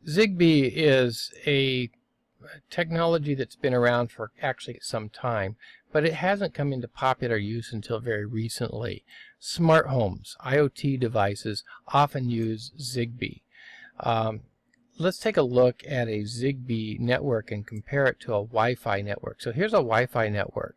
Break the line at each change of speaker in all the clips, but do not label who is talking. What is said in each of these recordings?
Zigbee is a technology that's been around for actually some time, but it hasn't come into popular use until very recently. Smart homes, IoT devices, often use Zigbee. Let's take a look at a Zigbee network and compare it to a Wi-Fi network. So here's a Wi-Fi network.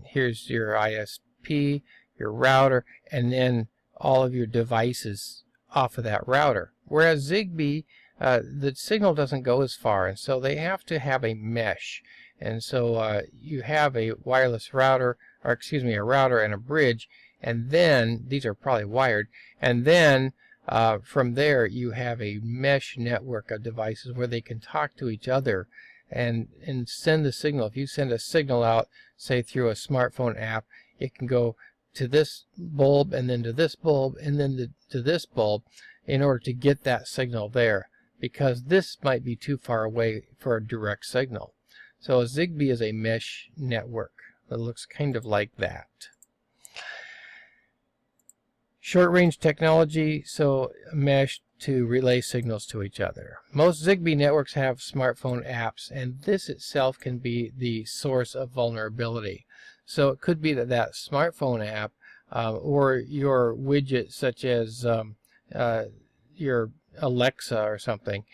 Here's your ISP, your router, and then all of your devices off of that router. Whereas Zigbee, the signal doesn't go as far, and so they have to have a mesh. And so you have a wireless router, or excuse me, a router and a bridge, and then these are probably wired, and then from there you have a mesh network of devices where they can talk to each other and send the signal. If you send a signal out, say through a smartphone app, it can go to this bulb and then to this bulb and then to this bulb in order to get that signal there, because this might be too far away for a direct signal. So a Zigbee is a mesh network that looks kind of like that. Short-range technology, so mesh to relay signals to each other. Most Zigbee networks have smartphone apps, and this itself can be the source of vulnerability. So it could be that that smartphone app or your widget, such as your Alexa or something,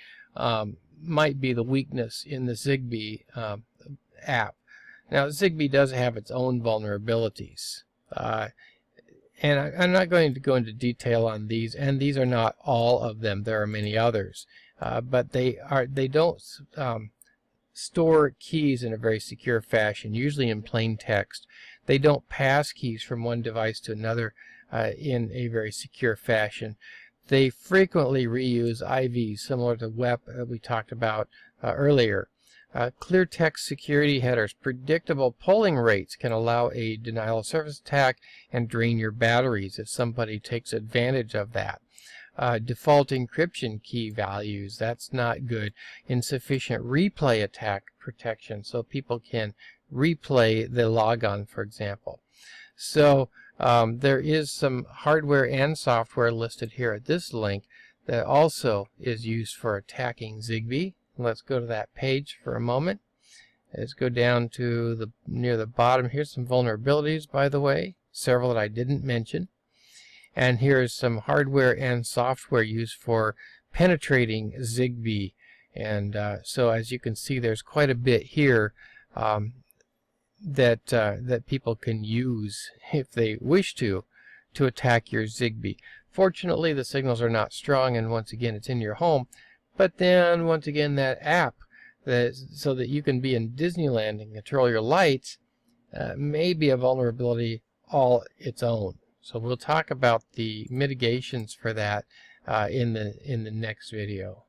might be the weakness in the Zigbee app. Now, Zigbee does have its own vulnerabilities. And I'm not going to go into detail on these, and these are not all of them. There are many others, but they don't store keys in a very secure fashion, usually in plain text. They don't pass keys from one device to another in a very secure fashion. They frequently reuse IVs, similar to WEP that we talked about earlier. Clear text security headers, predictable polling rates can allow a denial of service attack and drain your batteries if somebody takes advantage of that. Default encryption key values, that's not good. Insufficient replay attack protection, so people can replay the logon, for example. So there is some hardware and software listed here at this link that also is used for attacking Zigbee. Let's go to that page for a moment. Let's go down to near the bottom. Here's some vulnerabilities, by the way, several that I didn't mention. And here's some hardware and software used for penetrating Zigbee. And so as you can see, there's quite a bit here that people can use if they wish to attack your Zigbee. Fortunately, the signals are not strong, and once again, it's in your home. But then, once again, that app, so that you can be in Disneyland and control your lights, may be a vulnerability all its own. So we'll talk about the mitigations for that in the next video.